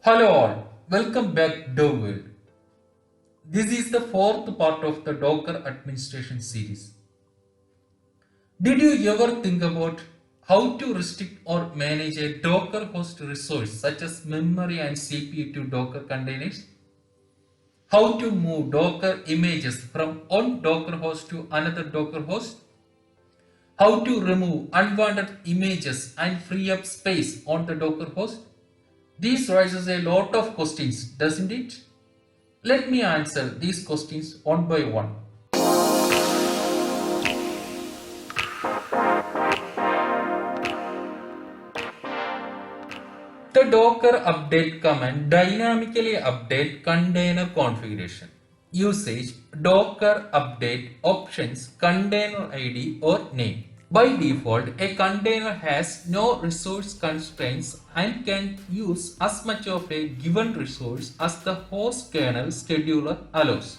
Hello all, welcome back Dove World. This is the fourth part of the Docker administration series. Did you ever think about how to restrict or manage a Docker host resource such as memory and CPU to Docker containers? How to move Docker images from one Docker host to another Docker host? How to remove unwanted images and free up space on the Docker host? This raises a lot of questions, doesn't it? Let me answer these questions one by one. The Docker update command dynamically update container configuration. Usage Docker update options container ID or name. By default, a container has no resource constraints and can use as much of a given resource as the host kernel scheduler allows.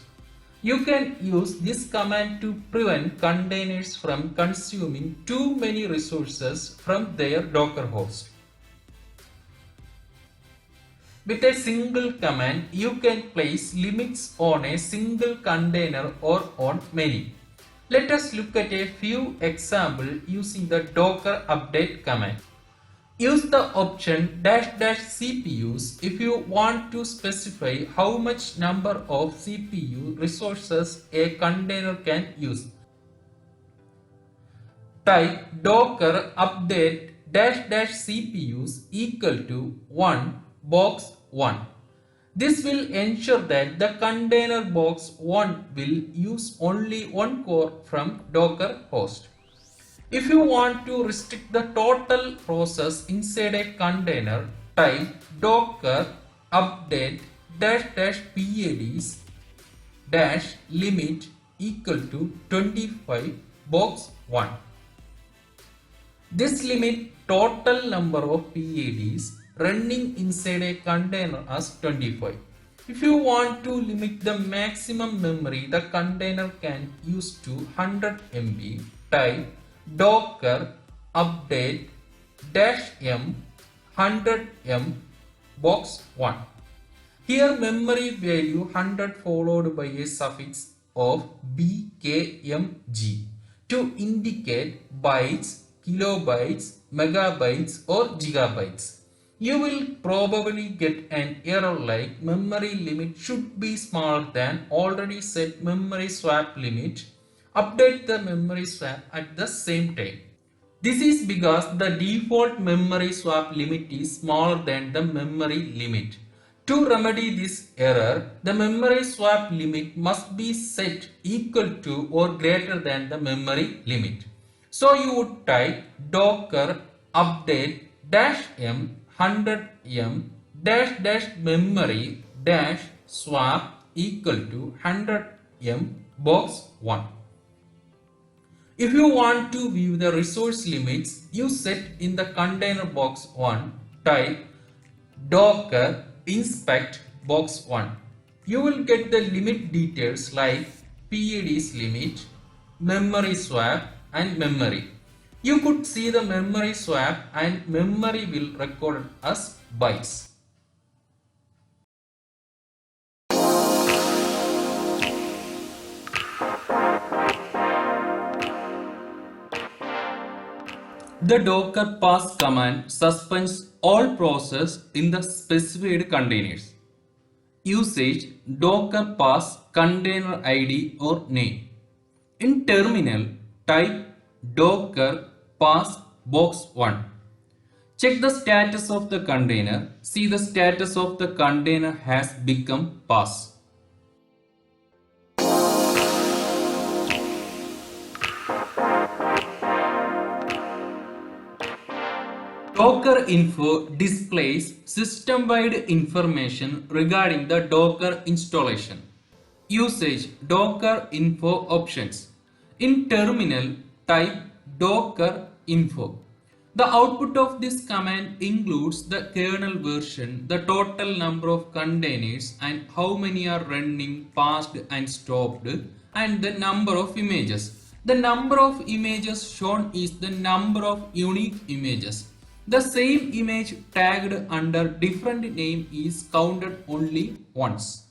You can use this command to prevent containers from consuming too many resources from their Docker host. With a single command, you can place limits on a single container or on many. Let us look at a few examples using the Docker update command. Use the option --CPUs if you want to specify how much number of CPU resources a container can use. Type docker update --CPUs equal to 1 box 1. This will ensure that the container box 1 will use only one core from Docker host. If you want to restrict the total process inside a container, type docker update --pads limit equal to 25 box 1. This limit total number of PADs running inside a container as 25. If you want to limit the maximum memory the container can use to 100 MB, type docker update -m 100m box 1. Here memory value 100 followed by a suffix of bkmg to indicate bytes, kilobytes, megabytes or gigabytes. You will probably get an error like memory limit should be smaller than already set memory swap limit. Update the memory swap at the same time. This is because the default memory swap limit is smaller than the memory limit. To remedy this error, the memory swap limit must be set equal to or greater than the memory limit. So you would type docker update -m 100m -memory -swap equal to 100m box 1. If you want to view the resource limits you set in the container box 1, type docker inspect box 1. You will get the limit details like PAD's limit, memory swap and memory. You could see the memory swap and memory will record as bytes. The docker pass command suspends all process in the specified containers. Usage docker pass container ID or name. In terminal, type docker pass box 1. Check the status of the container. See the status of the container has become pass. Docker info displays system-wide information regarding the Docker installation. Usage docker info options. In terminal, type docker info. The output of this command includes the kernel version, the total number of containers and how many are running, passed and stopped, and the number of images. The number of images shown is the number of unique images. The same image tagged under different name is counted only once.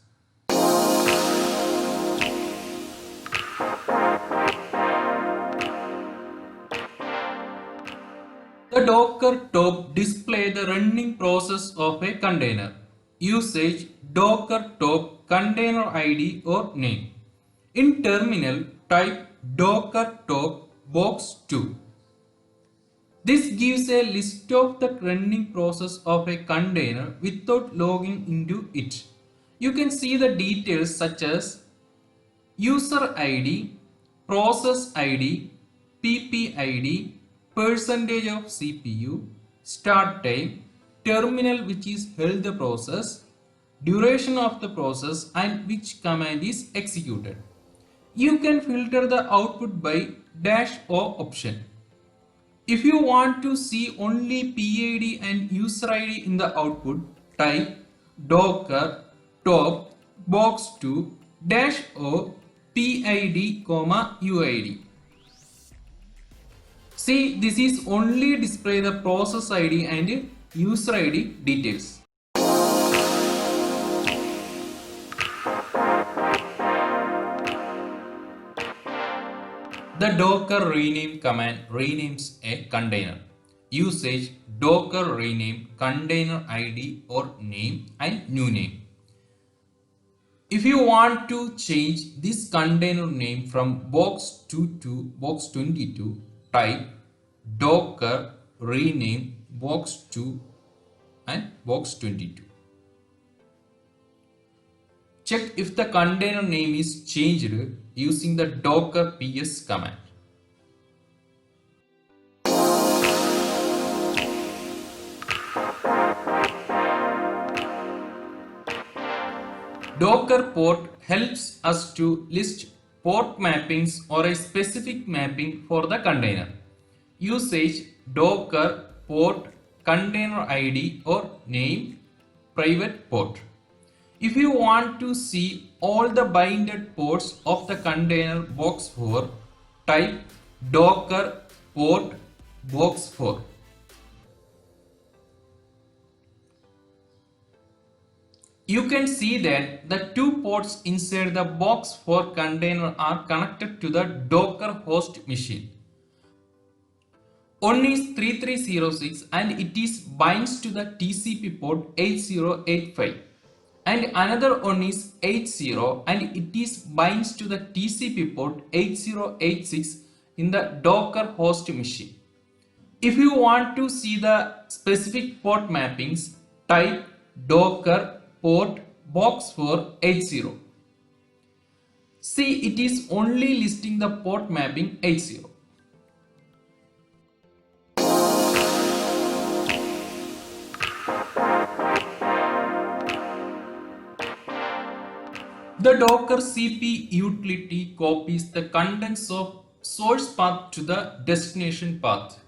The Docker top displays the running process of a container. Usage Docker top container ID or name. In terminal, type Docker top box 2. This gives a list of the running process of a container without logging into it. You can see the details such as user ID, process ID, PPID, percentage of CPU, start time, terminal which is held the process, duration of the process and which command is executed. You can filter the output by -O option. If you want to see only PID and user ID in the output, type docker top box 2 -O PID, UID. See, this is only display the process ID and user ID details. The docker rename command renames a container. Usage docker rename container ID or name and new name. If you want to change this container name from box 2 to box 22, type docker rename box 2 and box 22. Check if the container name is changed using the docker ps command. Docker port helps us to list port mappings or a specific mapping for the container. Usage docker port container ID or name private port. If you want to see all the binded ports of the container box 4, type docker port box 4. You can see that the two ports inside the box 4 container are connected to the Docker host machine. One is 3306 and it is binds to the TCP port 8085. And another one is 80 and it is binds to the TCP port 8086 in the Docker host machine. If you want to see the specific port mappings, type docker port box 480. See, it is only listing the port mapping 80. The Docker CP utility copies the contents of source path to the destination path.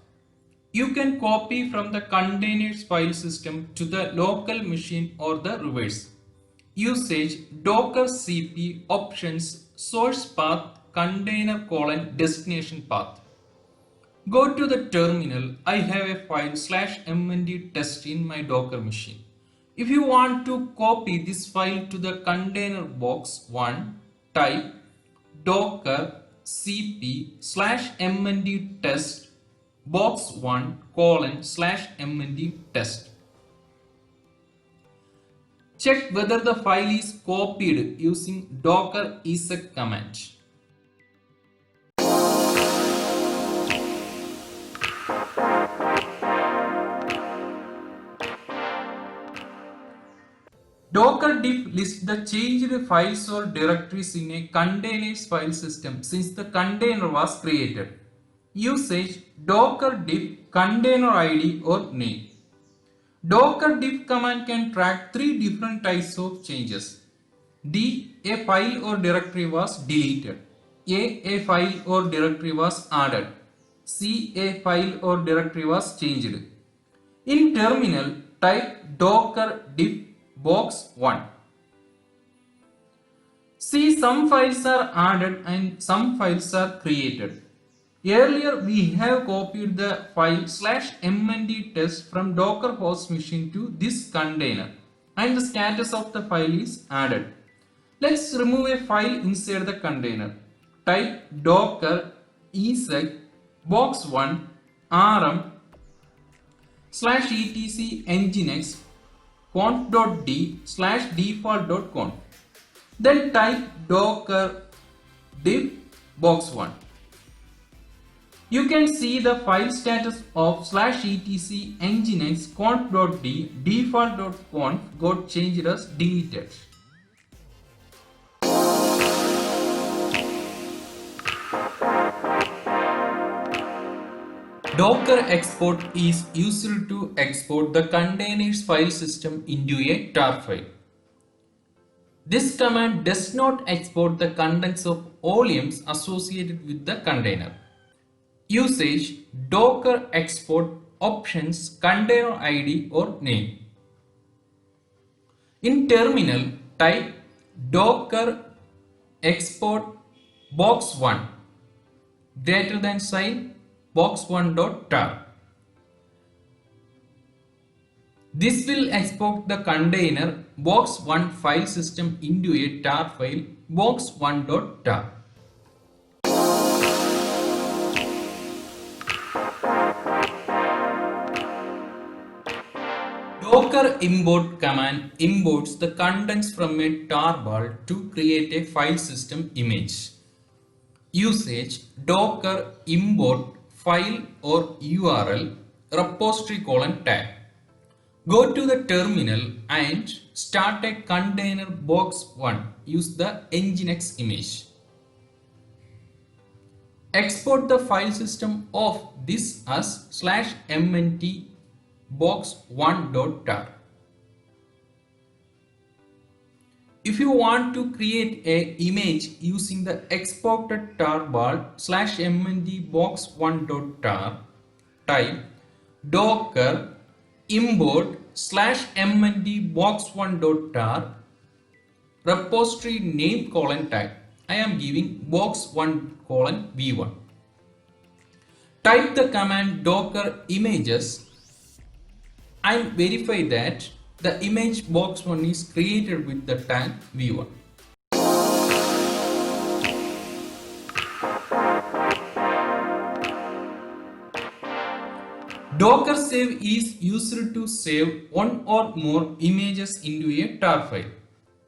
You can copy from the containers file system to the local machine or the reverse. Usage Docker CP options source path container : destination path. Go to the terminal. I have a file /mnd test in my Docker machine. If you want to copy this file to the container box 1, type docker cp /mnd test box 1 : /mnd test. Check whether the file is copied using docker exec command. Docker diff lists the changed files or directories in a container's file system since the container was created. Usage docker diff container ID or name. Docker diff command can track three different types of changes. D. A file or directory was deleted. A file or directory was added. C. A file or directory was changed. In terminal, type docker diff box 1. See, some files are added and some files are created. Earlier we have copied the file /mnd test from Docker host machine to this container and the status of the file is added. Let's remove a file inside the container. Type docker exec box1 rm /etc nginx conf.d/default.conf. Then type docker diff box1. You can see the file status of /etc nginx conf.d default.conf got changed as deleted. Docker export is used to export the container's file system into a tar file. This command does not export the contents of volumes associated with the container. Usage Docker export options container ID or name. In terminal, type docker export box1 greater than sign box1.tar. This will export the container box1 file system into a tar file box1.tar. Docker import command imports the contents from a tarball to create a file system image. Usage Docker import file or URL repository : tag. Go to the terminal and start a container box1. Use the nginx image. Export the file system of this as /mnt box1.tar. If you want to create an image using the exported tarball /mnt box1.tar, type docker import /mnt box1.tar repository name : tag. I am giving box1 : v1. Type the command docker images and verify that the image box1 is created with the tag v1. Docker save is used to save one or more images into a tar file.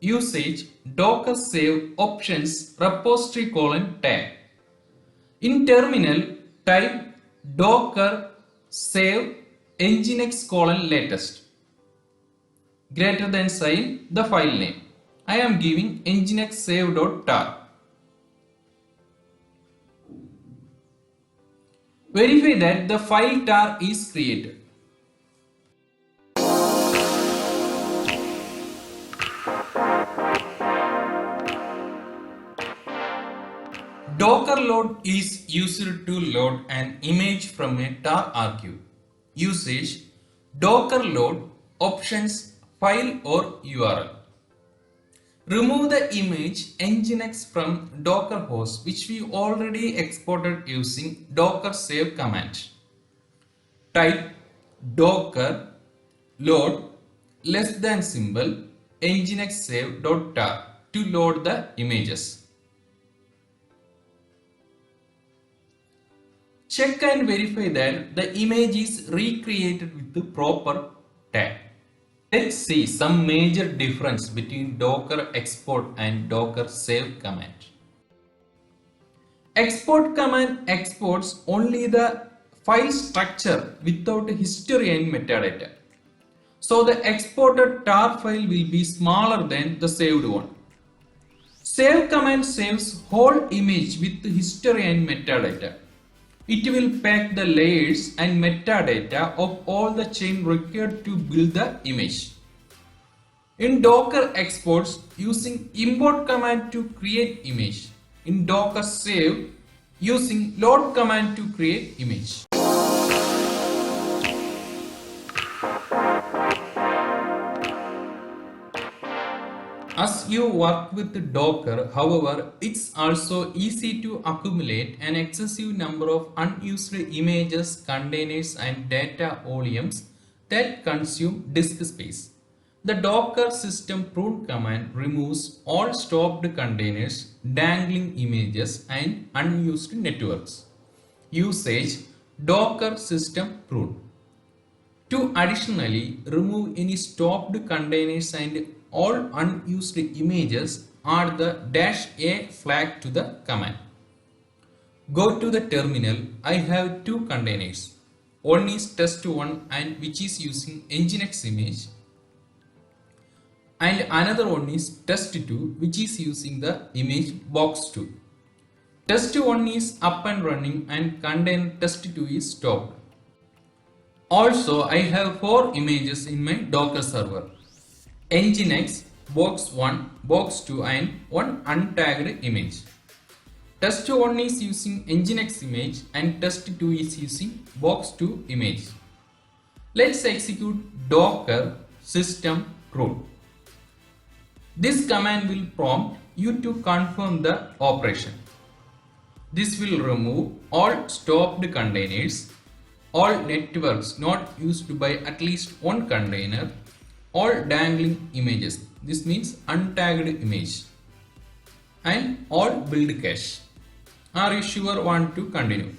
Usage Docker save options repository : tag. In terminal, type docker save nginx : latest greater than sign the file name. I am giving nginx save.tar. Verify that the file tar is created. Docker load is used to load an image from a tar archive. Usage Docker load options file or URL. Remove the image nginx from Docker host which we already exported using docker save command. Type docker load nginx save.tar to load the images. Check and verify that the image is recreated with the proper tag. Let's see some major difference between docker export and docker save command. Export command exports only the file structure without history and metadata. So the exported tar file will be smaller than the saved one. Save command saves whole image with history and metadata. It will pack the layers and metadata of all the chain required to build the image. In Docker exports, using import command to create image. In Docker save, using load command to create image. As you work with Docker, however, it's also easy to accumulate an excessive number of unused images, containers, and data volumes that consume disk space. The Docker system prune command removes all stopped containers, dangling images, and unused networks. Usage: Docker system prune. To additionally remove any stopped containers and all unused images, add the -a flag to the command. Go to the terminal. I have two containers. One is test1 and which is using Nginx image, and another one is test2 which is using the image box2. Test1 is up and running and container test2 is stopped. Also, I have 4 images in my Docker server: Nginx, box1, box2 and one untagged image. Test1 is using Nginx image and test2 is using box2 image. Let's execute docker system root. This command will prompt you to confirm the operation. This will remove all stopped containers, all networks not used by at least one container, all dangling images, this means untagged image, and all build cache. Are you sure want to continue?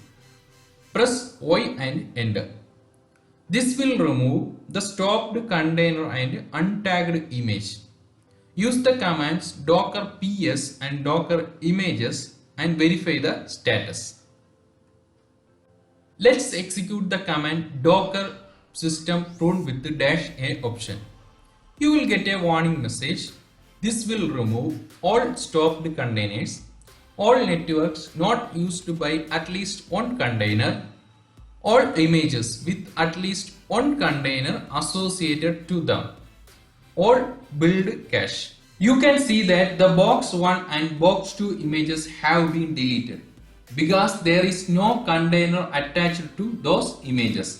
Press Y and enter. This will remove the stopped container and untagged image. Use the commands docker ps and docker images and verify the status. Let's execute the command docker system prune with the -a option. You will get a warning message. This will remove all stopped containers, all networks not used by at least one container, all images with at least one container associated to them, all build cache. You can see that the box1 and box2 images have been deleted because there is no container attached to those images.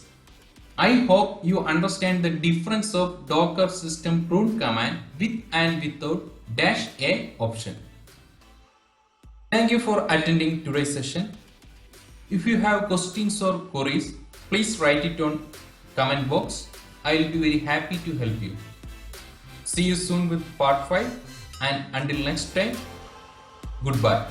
I hope you understand the difference of docker system prune command with and without -a option. Thank you for attending today's session. If you have questions or queries, please write it on comment box. I will be very happy to help you. See you soon with part 5, and until next time, goodbye.